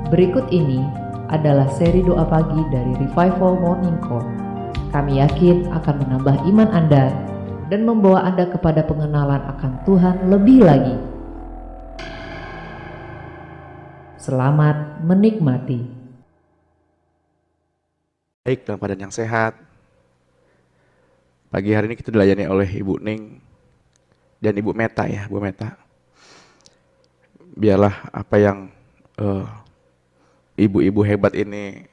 Berikut ini adalah seri doa pagi dari Revival Morning Call. Kami yakin akan menambah iman Anda dan membawa Anda kepada pengenalan akan Tuhan lebih lagi. Selamat menikmati. Baik, dalam keadaan yang sehat. Pagi hari ini kita dilayani oleh Ibu Ning dan Ibu Meta ya, Bu Meta. Biarlah apa yang ibu-ibu hebat ini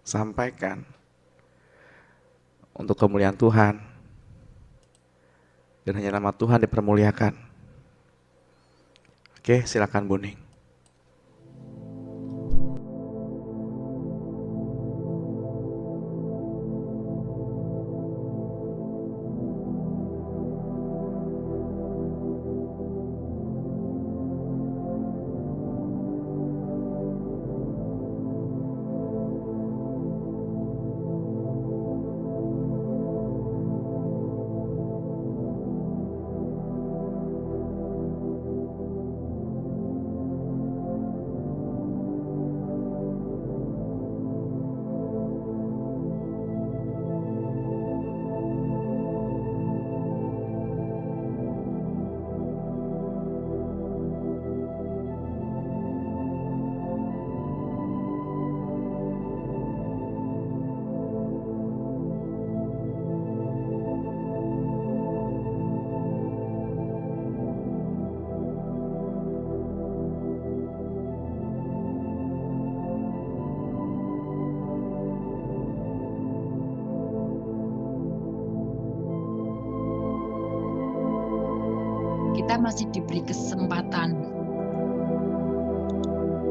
sampaikan untuk kemuliaan Tuhan dan hanya nama Tuhan dipermuliakan. Oke, silakan Bu Ning. Kita masih diberi kesempatan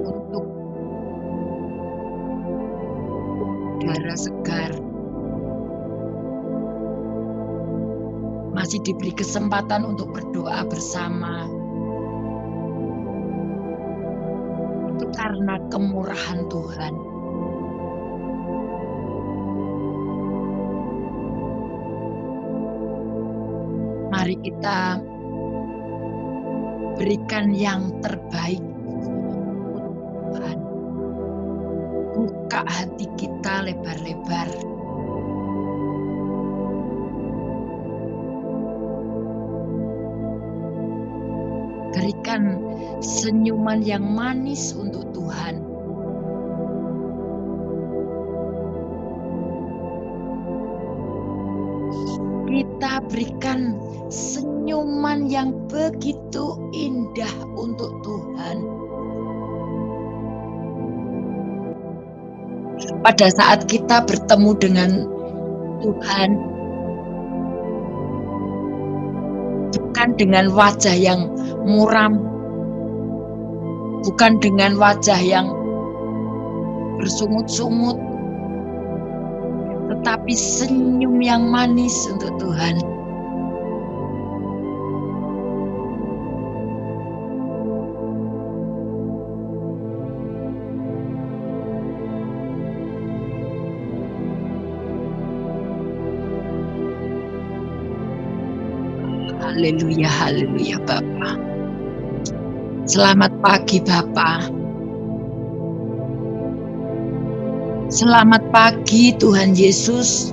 untuk udara segar, masih diberi kesempatan untuk berdoa bersama. Itu karena kemurahan Tuhan. Mari kita berikan yang terbaik untuk Tuhan. Buka hati kita lebar-lebar. Berikan senyuman yang manis untuk Tuhan. Kita berikan senyuman yang begitu indah untuk Tuhan. Pada saat kita bertemu dengan Tuhan, bukan dengan wajah yang muram, bukan dengan wajah yang bersungut-sungut, tetapi senyum yang manis untuk Tuhan. Haleluya, haleluya Bapa. Selamat pagi Bapa. Selamat pagi Tuhan Yesus.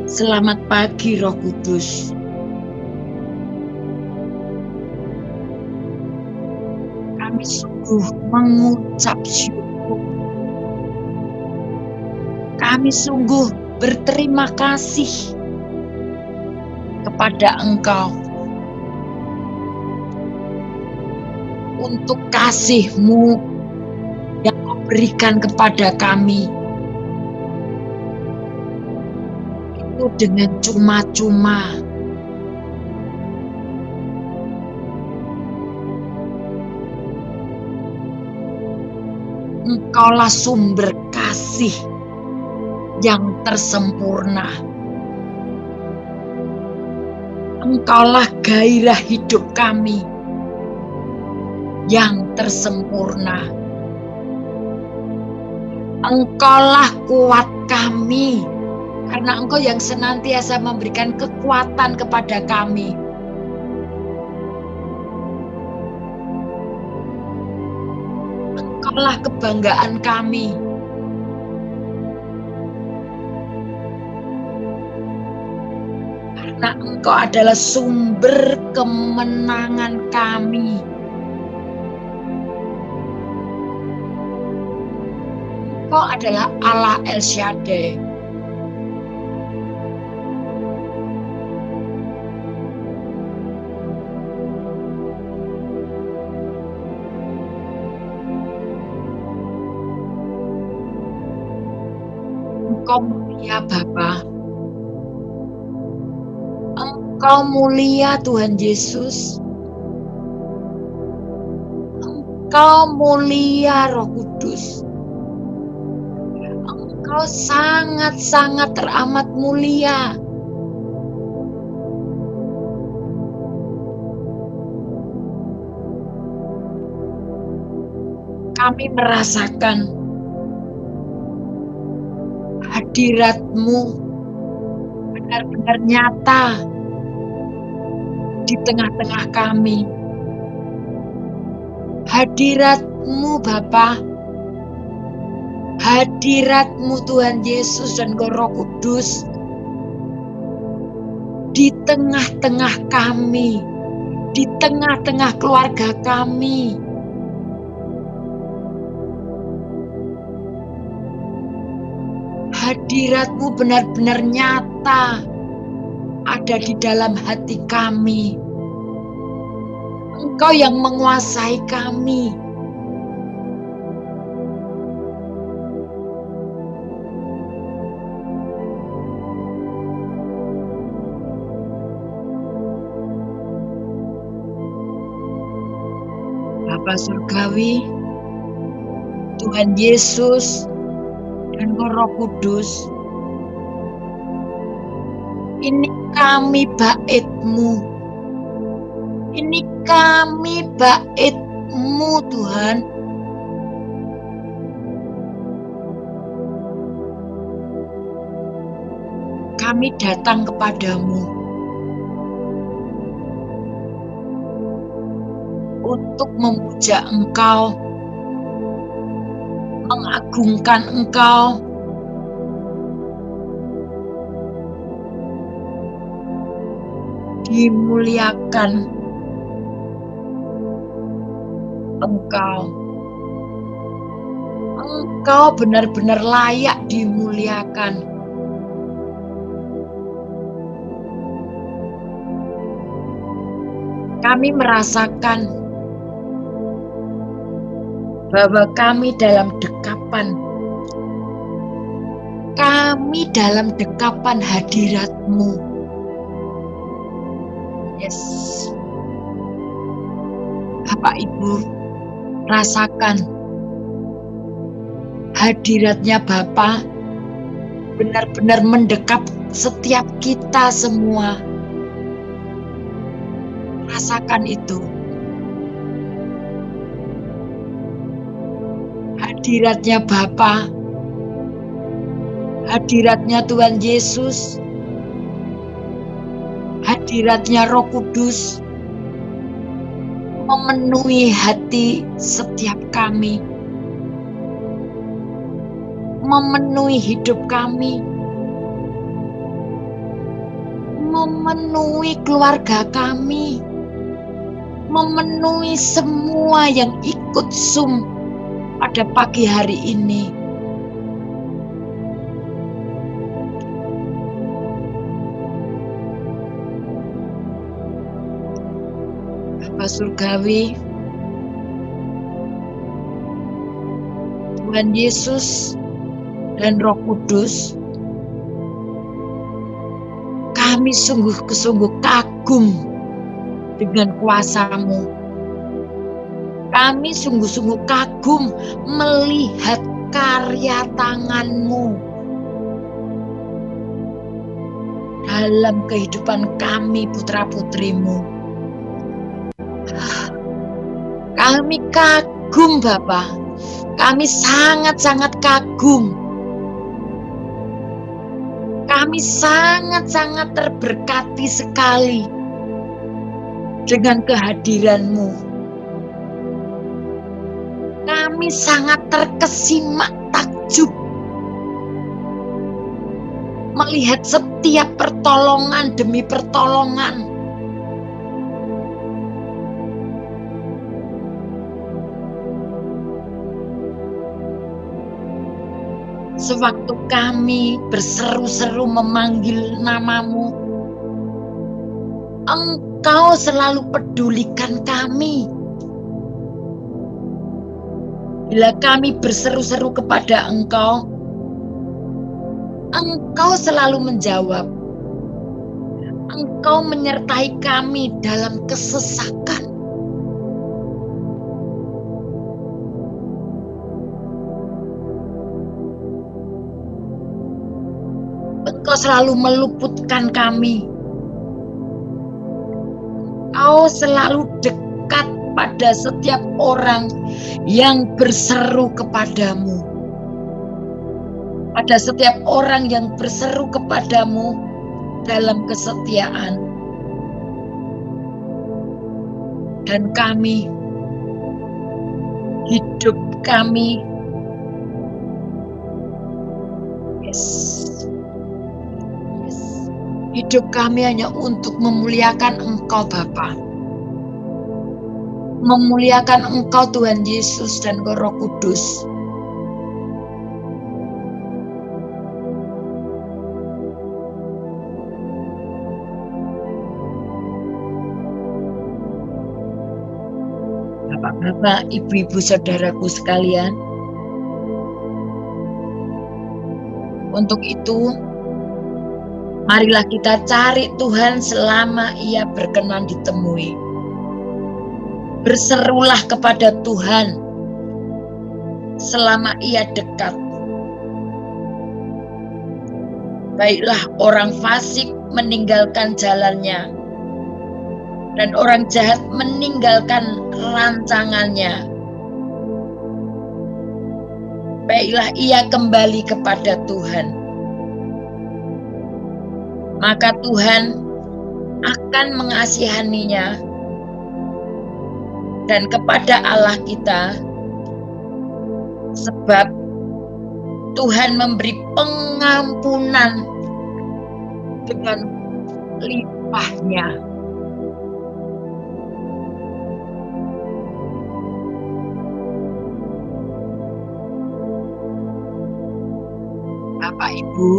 Selamat pagi Roh Kudus. Kami sungguh mengucap syukur. Kami sungguh berterima kasih kepada Engkau untuk kasih-Mu yang Kau berikan kepada kami. Itu dengan cuma-cuma. Engkaulah sumber kasih yang tersempurna. Engkaulah gairah hidup kami yang tersempurna. Engkaulah kuat kami, karena Engkau yang senantiasa memberikan kekuatan kepada kami. Allah kebanggaan kami. Karena Engkau adalah sumber kemenangan kami. Engkau adalah Allah El Shaddai. Engkau mulia Bapa. Engkau mulia Tuhan Yesus. Engkau mulia Roh Kudus. Engkau sangat-sangat teramat mulia. Kami merasakan hadirat-Mu benar-benar nyata di tengah-tengah kami. Hadirat-Mu Bapa, hadirat-Mu Tuhan Yesus dan Roh Kudus di tengah-tengah kami, di tengah-tengah keluarga kami. Hadirat-Mu benar-benar nyata ada di dalam hati kami. Engkau yang menguasai kami. Bapa Surgawi, Tuhan Yesus, dan Roh Kudus, ini kami bait-Mu. Ini kami bait-Mu Tuhan. Kami datang kepadamu untuk memuja Engkau, mengagungkan Engkau, dimuliakan Engkau. Engkau benar-benar layak dimuliakan. Kami merasakan bahwa kami dalam dekapan. Kami dalam dekapan hadirat-Mu. Yes. Bapak Ibu, rasakan hadiratnya Bapa benar-benar mendekap setiap kita semua. Rasakan itu. Hadiratnya Bapa, hadiratnya Tuhan Yesus, hadiratnya Roh Kudus memenuhi hati setiap kami, memenuhi hidup kami, memenuhi keluarga kami, memenuhi semua yang ikut Zoom pada pagi hari ini. Bapa Surgawi, Tuhan Yesus dan Roh Kudus, kami sungguh kagum dengan kuasa-Mu. Kami sungguh-sungguh kagum melihat karya tangan-Mu dalam kehidupan kami putra-putri-Mu. Kami kagum Bapa, kami sangat-sangat kagum. Kami sangat-sangat terberkati sekali dengan kehadiran-Mu. Kami kami sangat terkesima takjub melihat setiap pertolongan demi pertolongan. Sewaktu kami berseru-seru memanggil namamu, Engkau selalu pedulikan kami. Bila kami berseru-seru kepada Engkau, Engkau selalu menjawab. Engkau menyertai kami dalam kesesakan. Engkau selalu meluputkan kami. Engkau selalu dekat pada setiap orang yang berseru kepadamu. Pada setiap orang yang berseru kepadamu dalam kesetiaan. Dan kami, hidup kami, hidup kami hanya untuk memuliakan Engkau Bapa. Memuliakan Engkau Tuhan Yesus dan Roh Kudus. Bapak-bapak, ibu-ibu, saudaraku sekalian, untuk itu marilah kita cari Tuhan selama Ia berkenan ditemui. Berserulah kepada Tuhan selama Ia dekat. Baiklah orang fasik meninggalkan jalannya, dan orang jahat meninggalkan rancangannya. Baiklah ia kembali kepada Tuhan. Maka Tuhan akan mengasihaninya, dan kepada Allah kita, sebab Tuhan memberi pengampunan dengan limpahnya. Bapak Ibu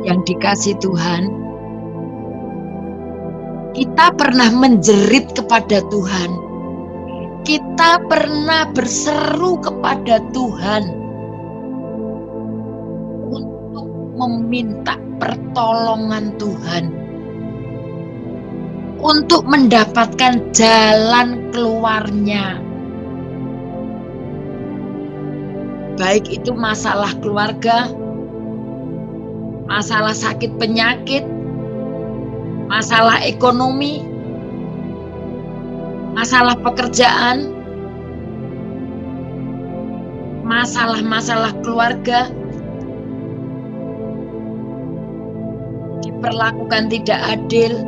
yang dikasihi Tuhan, kita pernah menjerit kepada Tuhan. Kita pernah berseru kepada Tuhan untuk meminta pertolongan Tuhan, untuk mendapatkan jalan keluarnya. Baik itu masalah keluarga, masalah sakit penyakit, masalah ekonomi, masalah pekerjaan, masalah-masalah keluarga, diperlakukan tidak adil,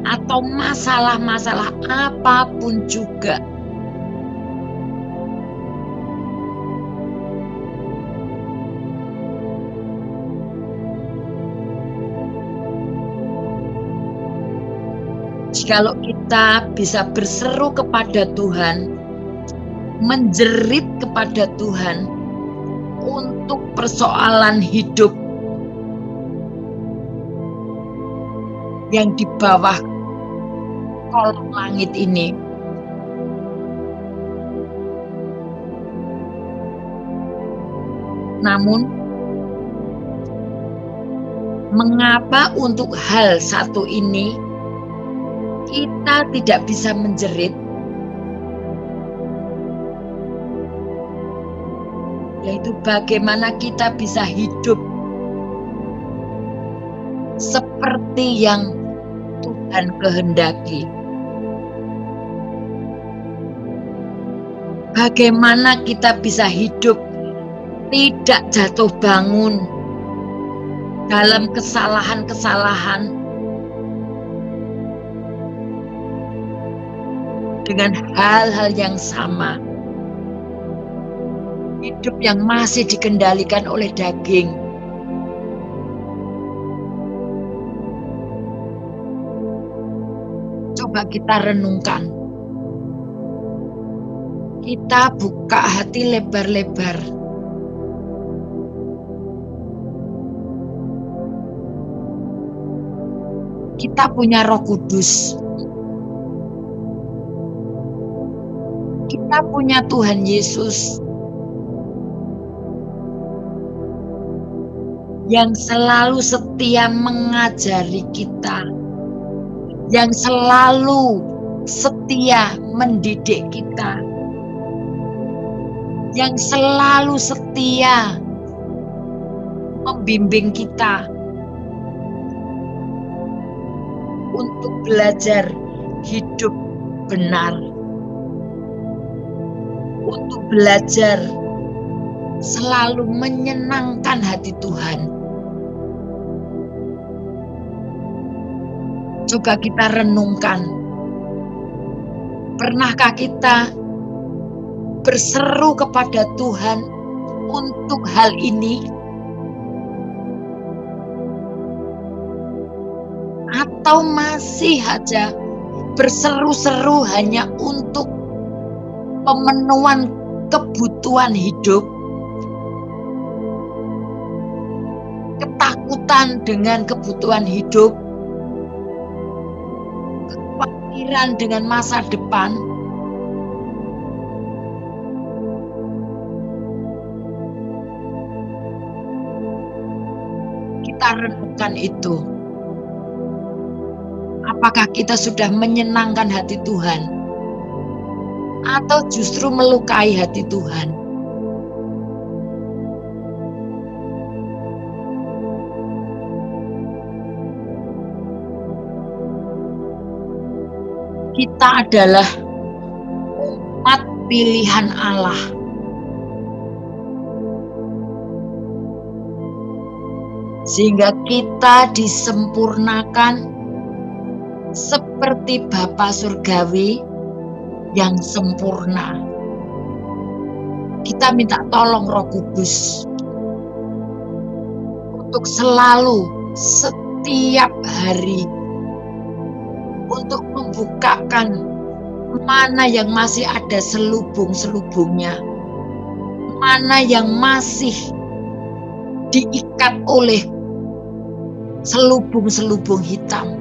atau masalah-masalah apapun juga. Jikalau kita bisa berseru kepada Tuhan, menjerit kepada Tuhan untuk persoalan hidup yang di bawah kolong langit ini, namun mengapa untuk hal satu ini kita tidak bisa menjerit? Yaitu bagaimana kita bisa hidup seperti yang Tuhan kehendaki. Bagaimana kita bisa hidup tidak jatuh bangun dalam kesalahan-kesalahan, dengan hal-hal yang sama. Hidup yang masih dikendalikan oleh daging. Coba kita renungkan. Kita buka hati lebar-lebar. Kita punya Roh Kudus. Kita punya Tuhan Yesus yang selalu setia mengajari kita, yang selalu setia mendidik kita, yang selalu setia membimbing kita untuk belajar hidup benar, untuk belajar selalu menyenangkan hati Tuhan. Coba kita renungkan, pernahkah kita berseru kepada Tuhan untuk hal ini? Atau masih aja berseru-seru hanya untuk pemenuhan kebutuhan hidup, ketakutan dengan kebutuhan hidup, kekhawatiran dengan masa depan? Kita renungkan itu. Apakah kita sudah menyenangkan hati Tuhan? Atau justru melukai hati Tuhan? Kita adalah umat pilihan Allah. Sehingga kita disempurnakan seperti Bapa Surgawi yang sempurna. Kita minta tolong Roh Kudus untuk selalu setiap hari untuk membukakan mana yang masih ada selubung-selubungnya, mana yang masih diikat oleh selubung-selubung hitam.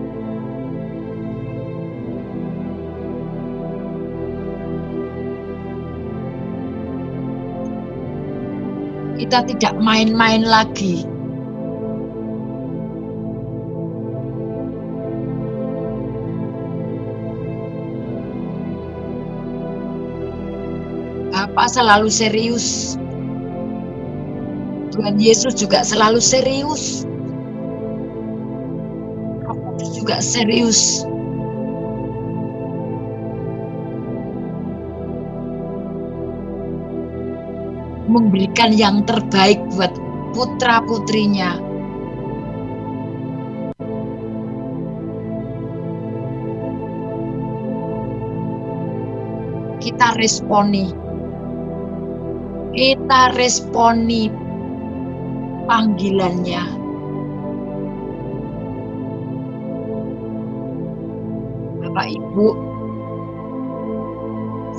Kita tidak main-main lagi. Bapak selalu serius. Tuhan Yesus juga selalu serius. Roh Kudus juga serius. Memberikan yang terbaik buat putra-putrinya. Kita responi panggilannya. Bapak Ibu,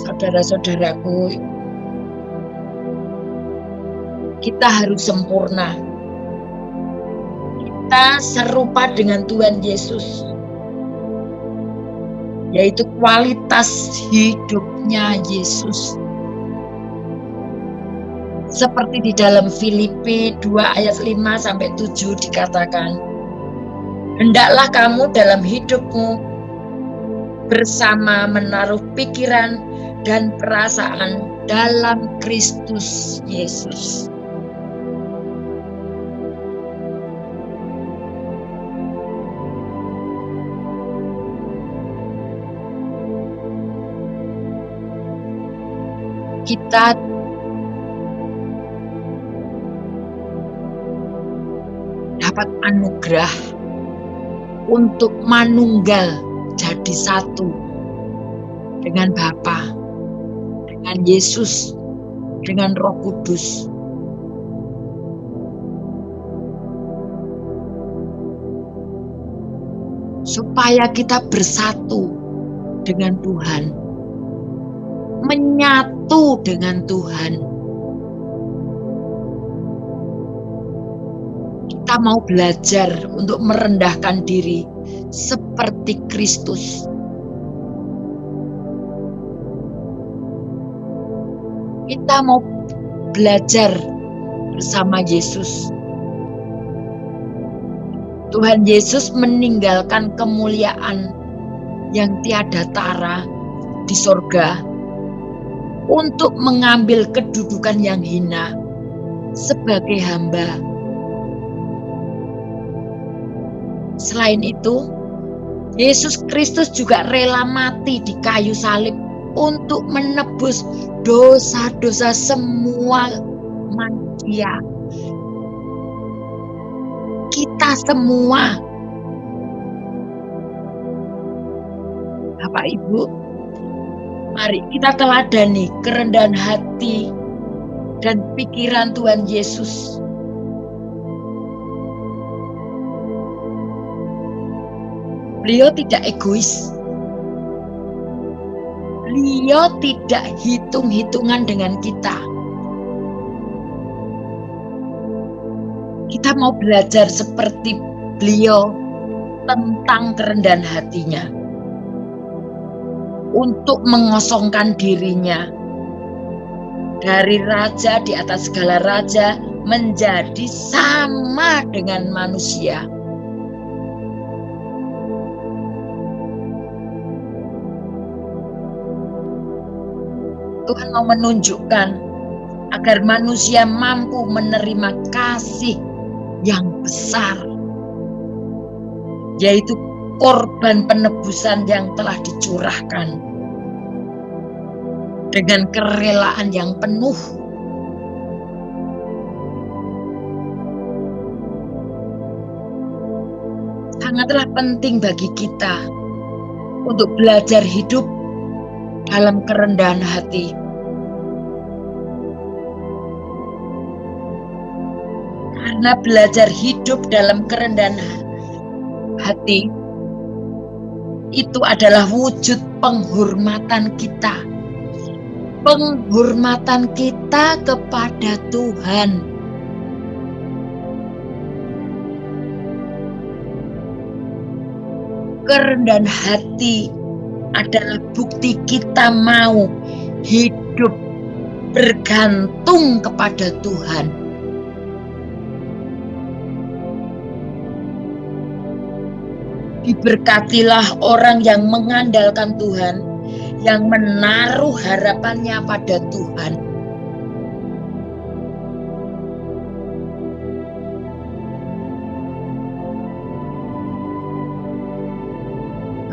saudara-saudaraku, kita harus sempurna. Kita serupa dengan Tuhan Yesus, yaitu kualitas hidupnya Yesus. Seperti di dalam Filipi 2 ayat 5-7 dikatakan, hendaklah kamu dalam hidupmu bersama menaruh pikiran dan perasaan dalam Kristus Yesus. Kita dapat anugerah untuk manunggal jadi satu dengan Bapa, dengan Yesus, dengan Roh Kudus. Supaya kita bersatu dengan Tuhan, menyatu dengan Tuhan. Kita mau belajar untuk merendahkan diri seperti Kristus. Kita mau belajar bersama Yesus. Tuhan Yesus meninggalkan kemuliaan yang tiada tara di sorga untuk mengambil kedudukan yang hina sebagai hamba. Selain itu, Yesus Kristus juga rela mati di kayu salib untuk menebus dosa-dosa semua manusia. Kita semua. Bapak Ibu, mari kita teladani kerendahan hati dan pikiran Tuhan Yesus. Beliau tidak egois. Beliau tidak hitung-hitungan dengan kita. Kita mau belajar seperti beliau tentang kerendahan hatinya. Untuk mengosongkan dirinya dari raja di atas segala raja menjadi sama dengan manusia. Tuhan mau menunjukkan agar manusia mampu menerima kasih yang besar, yaitu korban penebusan yang telah dicurahkan dengan kerelaan yang penuh. Sangatlah penting bagi kita untuk belajar hidup dalam kerendahan hati. Karena belajar hidup dalam kerendahan hati itu adalah wujud penghormatan kita. Penghormatan kita kepada Tuhan. Kerendahan hati adalah bukti kita mau hidup bergantung kepada Tuhan. Diberkatilah orang yang mengandalkan Tuhan, yang menaruh harapannya pada Tuhan.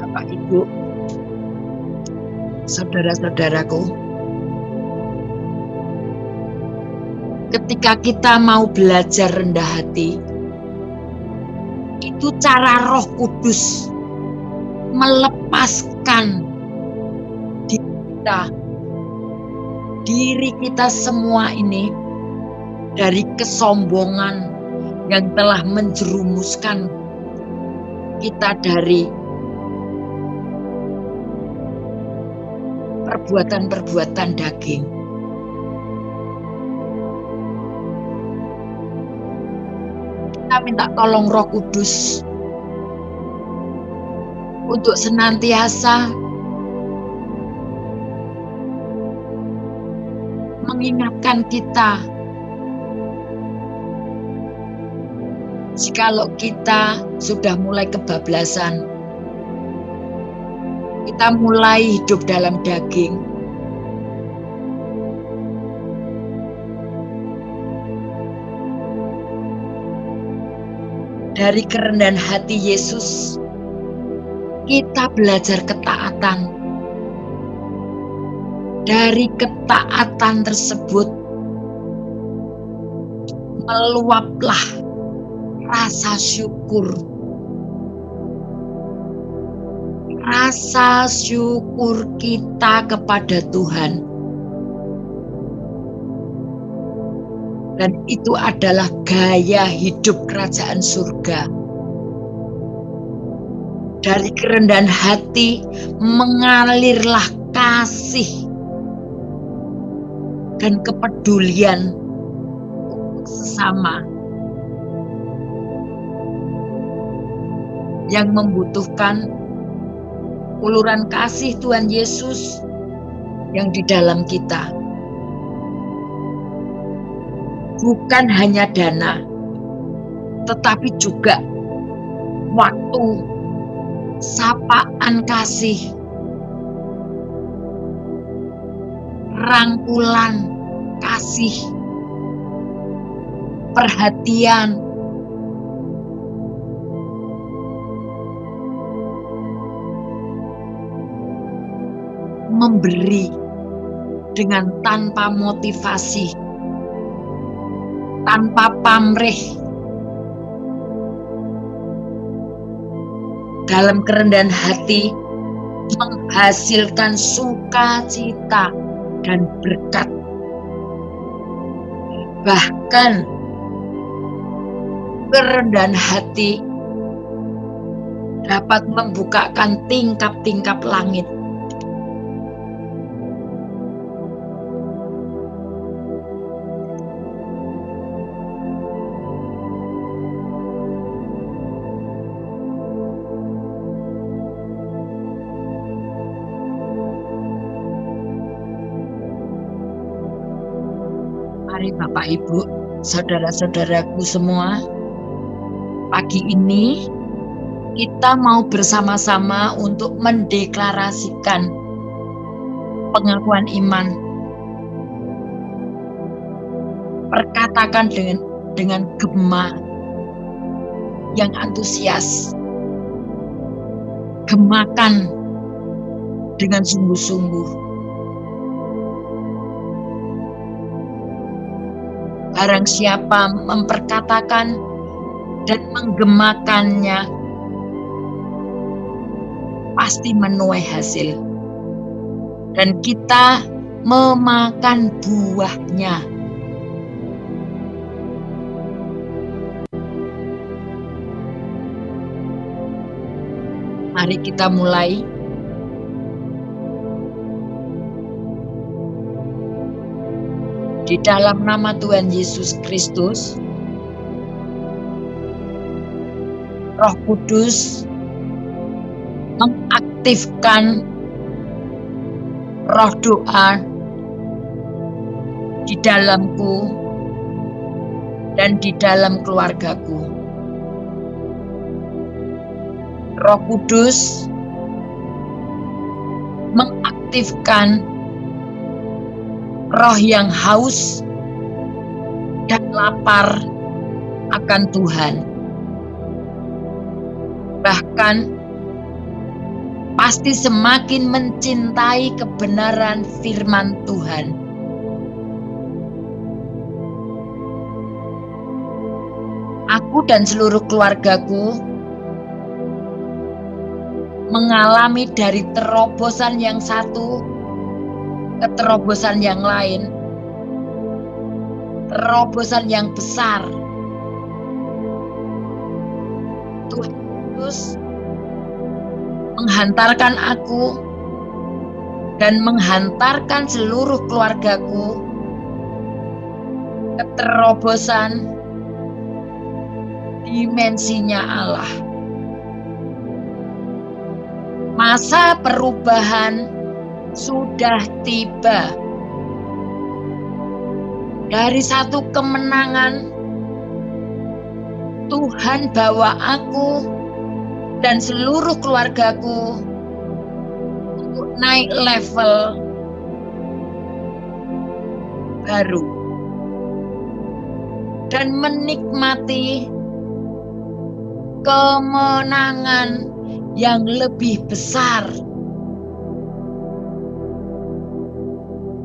Bapak Ibu, saudara-saudaraku, ketika kita mau belajar rendah hati, itu cara Roh Kudus melepaskan diri kita semua ini dari kesombongan yang telah menjerumuskan kita dari perbuatan-perbuatan daging. Kita minta tolong Roh Kudus untuk senantiasa mengingatkan kita jikalau kita sudah mulai kebablasan, kita mulai hidup dalam daging, dari kerendahan hati Yesus kita belajar ketaatan. Dari ketaatan tersebut meluaplah rasa syukur. rasa syukur kita kepada Tuhan. Dan itu adalah gaya hidup kerajaan surga. Dari kerendahan hati mengalirlah kasih dan kepedulian sesama yang membutuhkan uluran kasih Tuhan Yesus yang di dalam kita. Bukan hanya dana, tetapi juga waktu, sapaan kasih, rangkulan kasih, perhatian, memberi dengan tanpa motivasi, tanpa pamrih, dalam kerendahan hati menghasilkan sukacita dan berkat. Bahkan kerendahan hati dapat membukakan tingkap-tingkap langit. Mari Bapak Ibu, saudara-saudaraku semua, pagi ini kita mau bersama-sama untuk mendeklarasikan pengakuan iman. Perkatakan dengan gema yang antusias. Gemakan dengan sungguh-sungguh. Barang siapa memperkatakan dan menggemakannya, pasti menuai hasil. Dan kita memakan buahnya. Mari kita mulai. Di dalam nama Tuhan Yesus Kristus, Roh Kudus mengaktifkan roh doa di dalamku dan di dalam keluargaku. Roh Kudus mengaktifkan roh yang haus dan lapar akan Tuhan. Bahkan pasti semakin mencintai kebenaran firman Tuhan. Aku dan seluruh keluargaku mengalami dari terobosan yang satu ke terobosan yang lain, terobosan yang besar. Tuhan Yesus menghantarkan aku dan menghantarkan seluruh keluargaku ke terobosan dimensinya Allah. Masa perubahan sudah tiba. Dari satu kemenangan, Tuhan bawa aku dan seluruh keluargaku untuk naik level baru dan menikmati kemenangan yang lebih besar.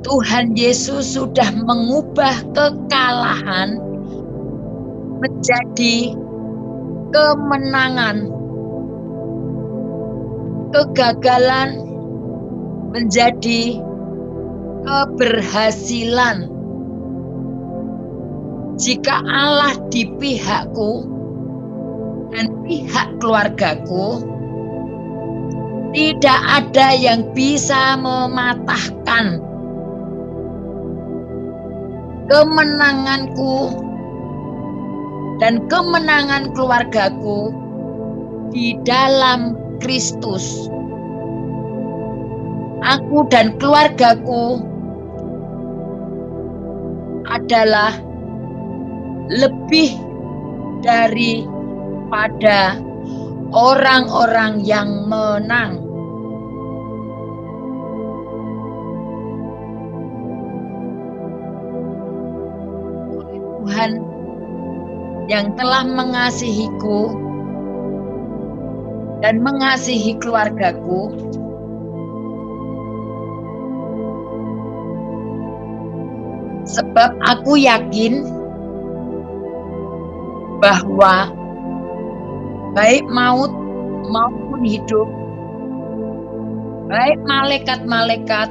Tuhan Yesus sudah mengubah kekalahan menjadi kemenangan. kegagalan menjadi keberhasilan. Jika Allah di pihakku dan pihak keluargaku, tidak ada yang bisa mematahkan kemenanganku dan kemenangan keluargaku di dalam Kristus. Aku dan keluargaku adalah lebih daripada orang-orang yang menang. Tuhan yang telah mengasihiku dan mengasihi keluargaku, sebab aku yakin bahwa baik maut maupun hidup, baik malaikat-malaikat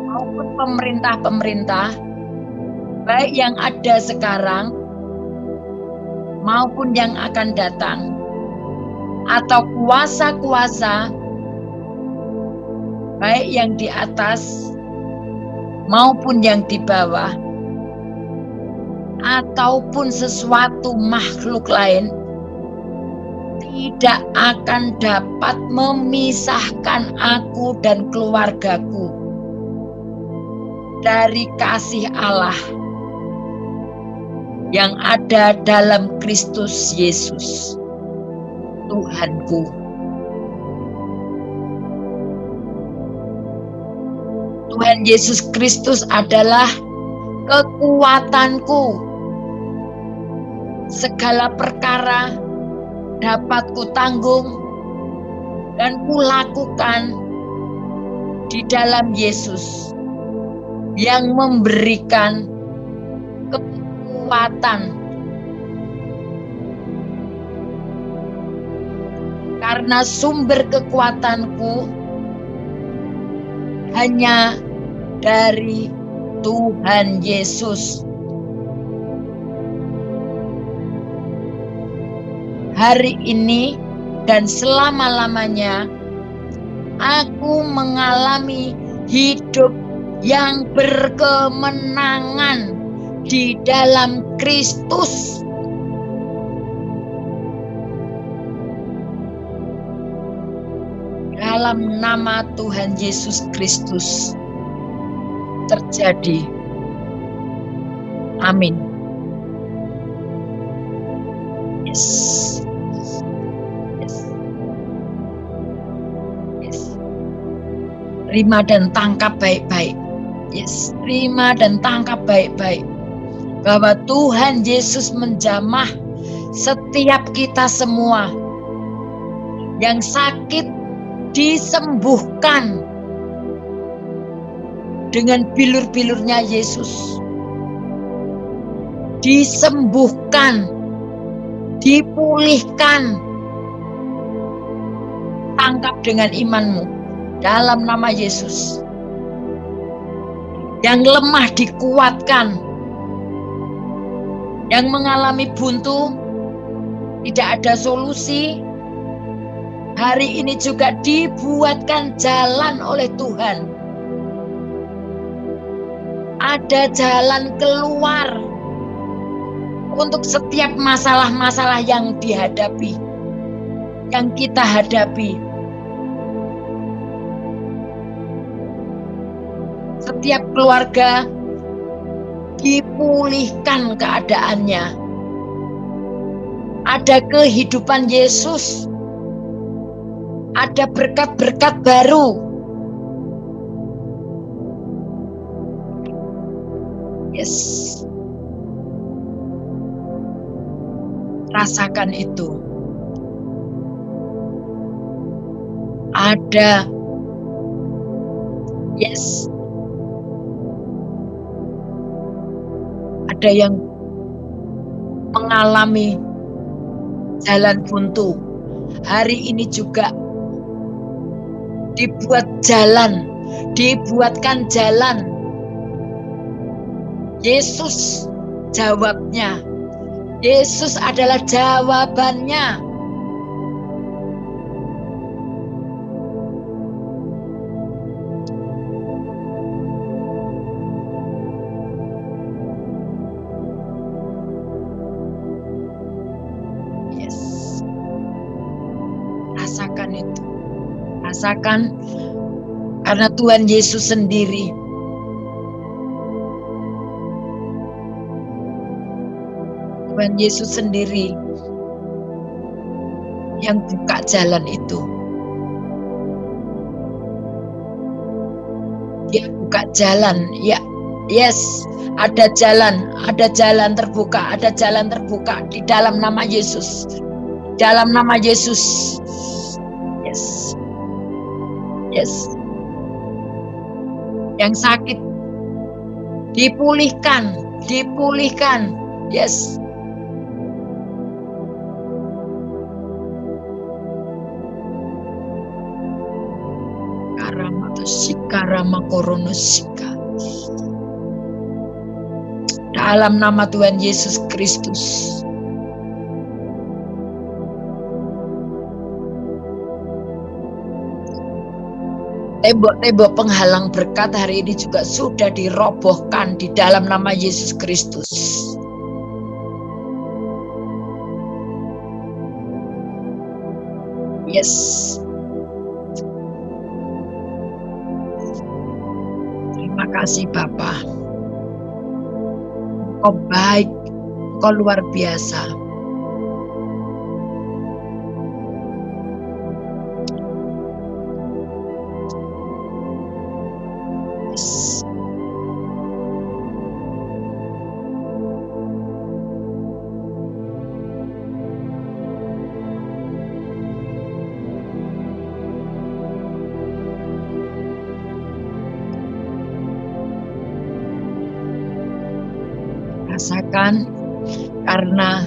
maupun pemerintah-pemerintah, baik yang ada sekarang maupun yang akan datang, atau kuasa-kuasa, baik yang di atas maupun yang di bawah, ataupun sesuatu makhluk lain, tidak akan dapat memisahkan aku dan keluargaku dari kasih Allah yang ada dalam Kristus Yesus, Tuhanku. Tuhan Yesus Kristus adalah kekuatanku. Segala perkara dapat kutanggung dan kulakukan di dalam Yesus yang memberikan kekuatan. Karena sumber kekuatanku hanya dari Tuhan Yesus. Hari ini dan selama-lamanya aku mengalami hidup yang berkemenangan di dalam Kristus. Dalam nama Tuhan Yesus Kristus terjadi. Amin. Yes. Yes. Yes. Terima dan tangkap baik-baik. Yes, terima dan tangkap baik-baik bahwa Tuhan Yesus menjamah setiap kita semua yang sakit, disembuhkan dengan bilur-bilurnya Yesus, disembuhkan, dipulihkan. Tangkap dengan imanmu dalam nama Yesus. Yang lemah dikuatkan, yang mengalami buntu, tidak ada solusi, hari ini juga dibuatkan jalan oleh Tuhan. Ada jalan keluar untuk setiap masalah-masalah yang dihadapi, yang kita hadapi. Setiap keluarga dipulihkan keadaannya. Ada kehidupan Yesus. Ada berkat-berkat baru. Yes. Rasakan itu. Ada. Yes. Ada yang mengalami jalan buntu. Hari ini juga dibuatkan jalan. Yesus jawabnya. Yesus adalah jawabannya. Yes. Rasakan itu. Rasakan karena Tuhan Yesus sendiri yang buka jalan itu. Dia buka jalan, ya, yes, ada jalan terbuka di dalam nama Yesus. Dalam nama Yesus. Yes. Yes. Yang sakit dipulihkan. Yes. Karama koronosika. Dalam nama Tuhan Yesus Kristus. Tembok-tembok penghalang berkat hari ini juga sudah dirobohkan di dalam nama Yesus Kristus. Yes. Terima kasih Bapa. Engkau baik, Engkau luar biasa. Yes. Rasakan karena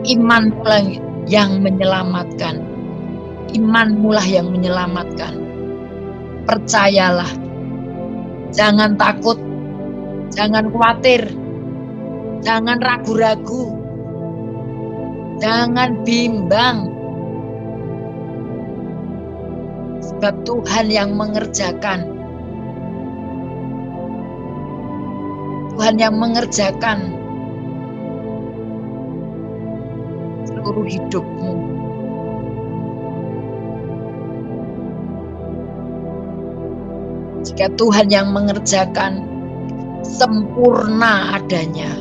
imanmu yang menyelamatkan. Imanmu lah yang menyelamatkan. Percayalah. Jangan takut. Jangan khawatir. Jangan ragu-ragu. Jangan bimbang. Sebab Tuhan yang mengerjakan. Tuhan yang mengerjakan seluruh hidupmu. Jika Tuhan yang mengerjakan sempurna adanya.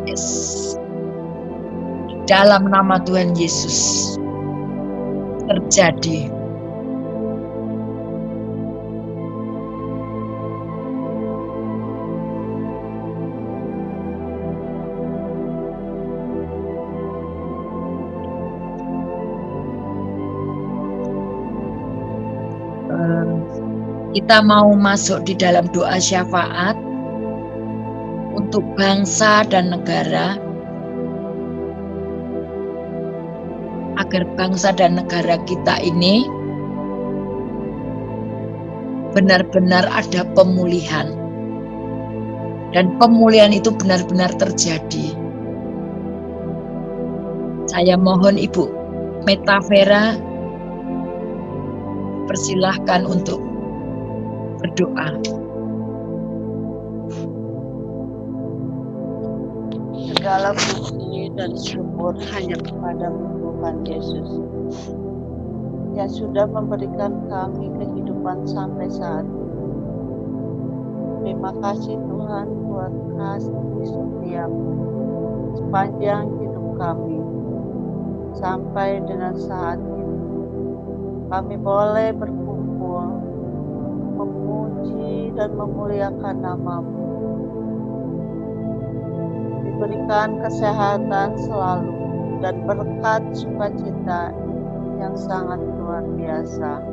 Yes. Dalam nama Tuhan Yesus terjadi. Kita mau masuk di dalam doa syafaat untuk bangsa dan negara. Agar bangsa dan negara kita ini benar-benar ada pemulihan. Dan pemulihan itu benar-benar terjadi. Saya mohon Ibu Meta Vera persilahkan untuk berdoa. Segala puji dan syukur hanya kepadamu Tuhan Yesus yang sudah memberikan kami kehidupan sampai saat ini. Terima kasih Tuhan buat kasih setiamu sepanjang hidup kami sampai dengan saat ini. Kami boleh berkumpul memuji dan memuliakan nama-Mu. Diberikan kesehatan selalu dan berkat sukacita yang sangat luar biasa.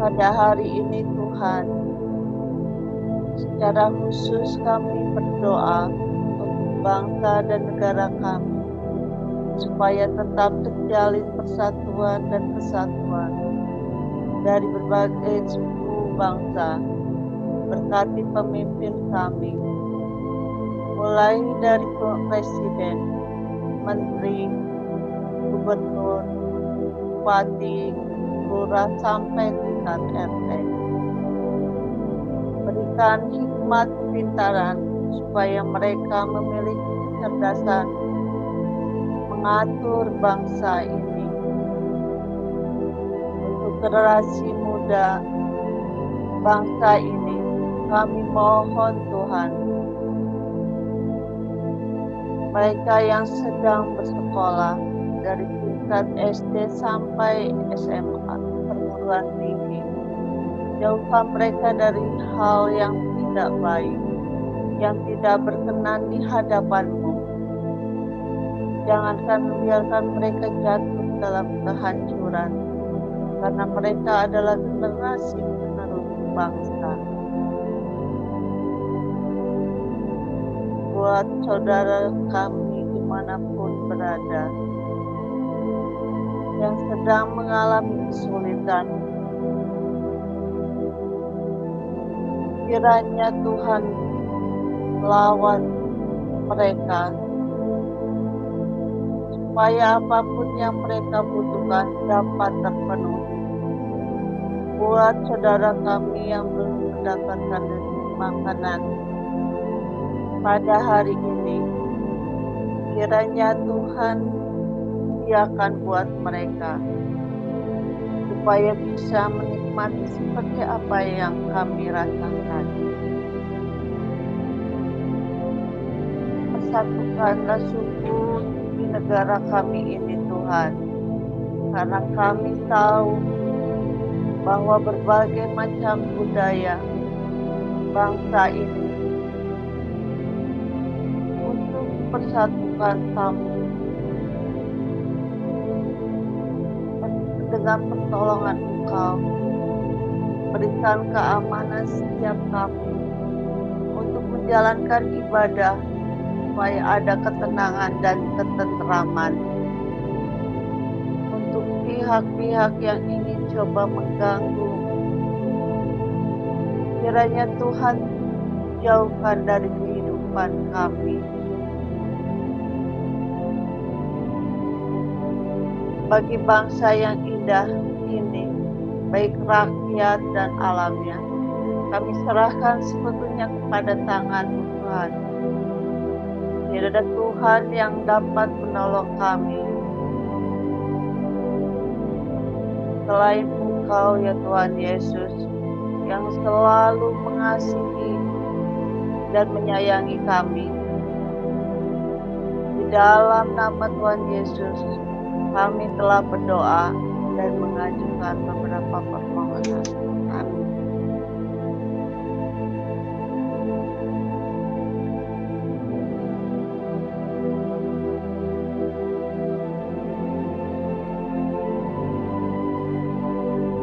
pada hari ini Tuhan, secara khusus kami berdoa untuk bangsa dan negara kami, supaya tetap terjalin persatuan dan kesatuan dari berbagai suku bangsa. Berkati pemimpin kami, mulai dari presiden, menteri, gubernur, bupati, lurah sampai tingkat RT. Berikan hikmat kepintaran supaya mereka memiliki kecerdasan mengatur bangsa ini. Untuk generasi muda bangsa ini, kami mohon Tuhan, mereka yang sedang bersekolah dari tingkat SD sampai SMA, perguruan tinggi, jauhkan mereka dari hal yang tidak baik, yang tidak berkenan di hadapan-Mu. Jangankan biarkan mereka jatuh dalam kehancuran, karena mereka adalah generasi penerus bangsa. Buat saudara kami dimanapun berada, yang sedang mengalami kesulitan, kiranya Tuhan lawan mereka, supaya apapun yang mereka butuhkan dapat terpenuhi. Buat saudara kami yang belum mendapatkan makanan pada hari ini, kiranya Tuhan sediakan buat mereka, supaya bisa menikmati seperti apa yang kami rasakan. Persatukanlah suku di negara kami ini Tuhan, karena kami tahu bahwa berbagai macam budaya bangsa ini, untuk persatukan kami dengan pertolongan Engkau. Berikan keamanan setiap kami untuk menjalankan ibadah, supaya ada ketenangan dan ketentraman. Untuk pihak-pihak yang ingin coba mengganggu, kiranya Tuhan jauhkan dari kehidupan kami. Bagi bangsa yang indah ini, baik rakyat dan alamnya, kami serahkan sebetulnya kepada tangan Tuhan. Tidak ada Tuhan yang dapat menolong kami selain Engkau ya Tuhan Yesus, yang selalu mengasihi dan menyayangi kami. Di dalam nama Tuhan Yesus, kami telah berdoa dan mengajukan beberapa permohonan. Amin.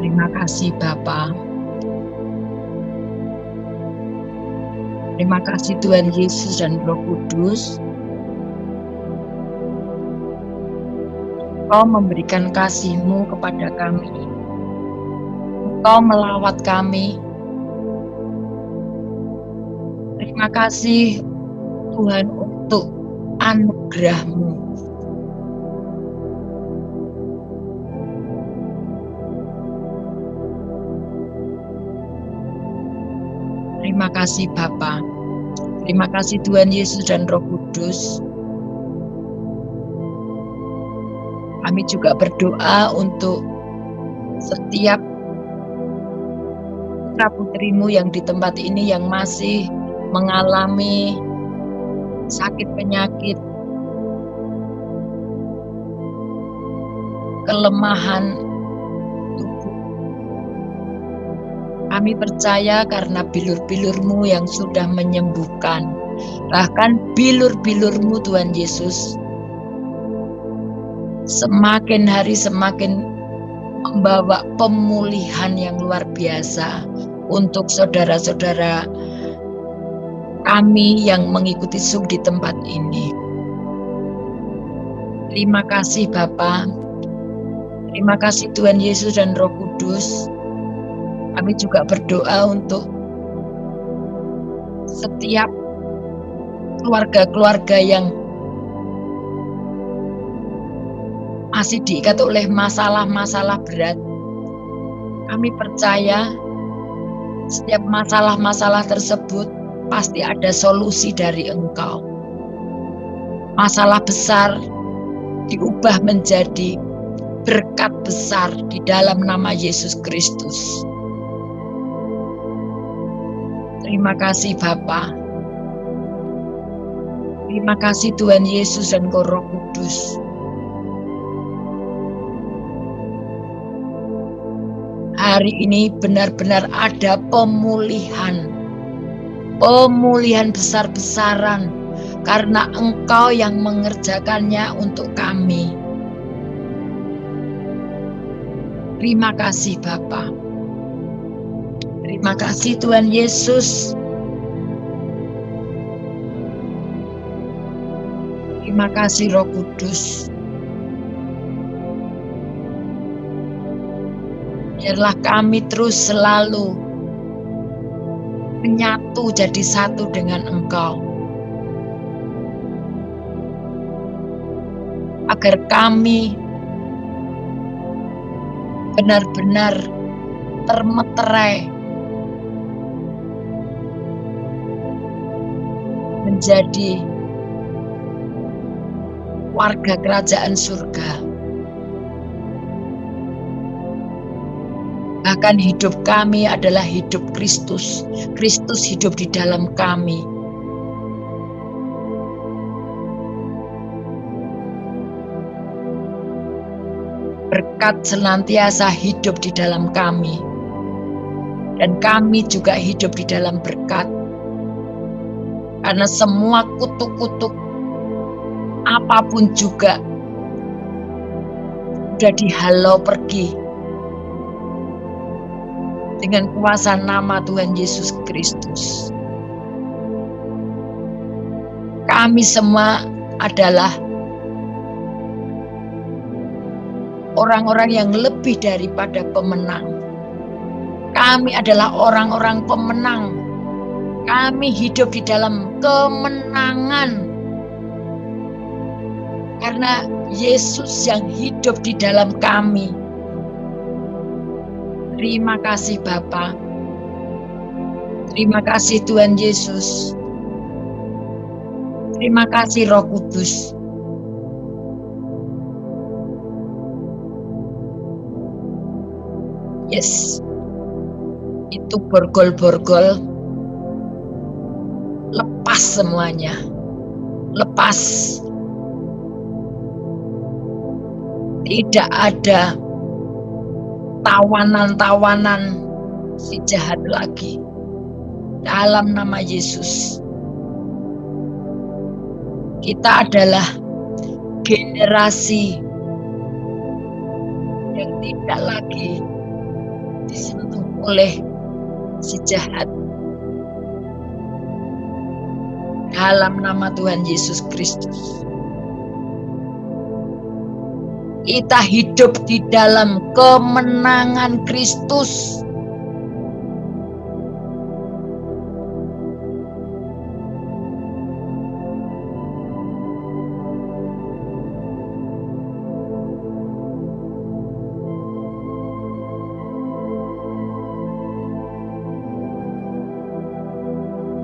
Terima kasih Bapa. Terima kasih Tuhan Yesus dan Roh Kudus. Engkau memberikan kasih-Mu kepada kami. Engkau melawat kami. Terima kasih Tuhan untuk anugerah-Mu. Terima kasih Bapa. Terima kasih Tuhan Yesus dan Roh Kudus. Kami juga berdoa untuk setiap putra-putrimu yang di tempat ini yang masih mengalami sakit penyakit, kelemahan tubuh. Kami percaya karena bilur-bilur-Mu yang sudah menyembuhkan. Bahkan bilur-bilur-Mu Tuhan Yesus semakin hari semakin membawa pemulihan yang luar biasa untuk saudara-saudara kami yang mengikuti Zoom di tempat ini. Terima kasih Bapa. Terima kasih Tuhan Yesus dan Roh Kudus. Kami juga berdoa untuk setiap keluarga-keluarga yang masih diikat oleh masalah-masalah berat. Kami percaya setiap masalah-masalah tersebut pasti ada solusi dari Engkau. Masalah besar diubah menjadi berkat besar di dalam nama Yesus Kristus. Terima kasih Bapa. Terima kasih Tuhan Yesus dan Roh Kudus. Hari ini benar-benar ada pemulihan besar-besaran karena Engkau yang mengerjakannya untuk kami. Terima kasih Bapa. Terima kasih Tuhan Yesus. Terima kasih Roh Kudus. Biarlah kami terus selalu menyatu jadi satu dengan Engkau. Agar kami benar-benar termeterai menjadi warga kerajaan surga. Bahkan hidup kami adalah hidup Kristus. Kristus hidup di dalam kami. Berkat senantiasa hidup di dalam kami. Dan kami juga hidup di dalam berkat. Karena semua kutuk-kutuk apapun juga sudah dihalau pergi dengan kuasa nama Tuhan Yesus Kristus. Kami semua adalah orang-orang yang lebih daripada pemenang. Kami adalah orang-orang pemenang. Kami hidup di dalam kemenangan. Karena Yesus yang hidup di dalam kami. Terima kasih Bapa. Terima kasih Tuhan Yesus. Terima kasih Roh Kudus. Yes. Itu borgol-borgol. Lepas semuanya. Lepas. Tidak ada tawanan-tawanan si jahat lagi. Dalam nama Yesus. Kita adalah generasi yang tidak lagi disentuh oleh si jahat. Dalam nama Tuhan Yesus Kristus. Kita hidup di dalam kemenangan Kristus.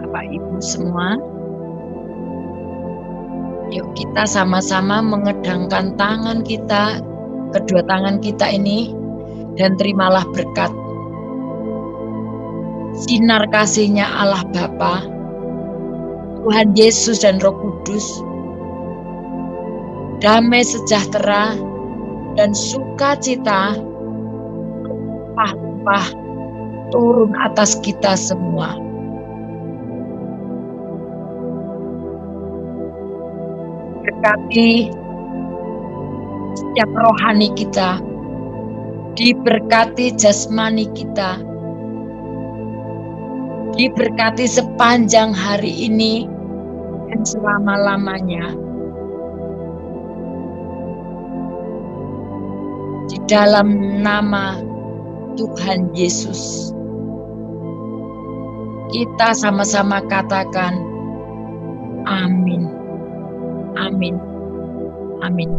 Bapak Ibu semua, yuk kita sama-sama mengedangkan tangan kita, kedua tangan kita ini, dan terimalah berkat. Sinar kasih-Nya Allah Bapa, Tuhan Yesus dan Roh Kudus, damai sejahtera dan sukacita limpah-limpah turun atas kita semua. Berkati setiap rohani kita, diberkati jasmani kita, diberkati sepanjang hari ini dan selama-lamanya. Di dalam nama Tuhan Yesus, kita sama-sama katakan amin, amin, amin.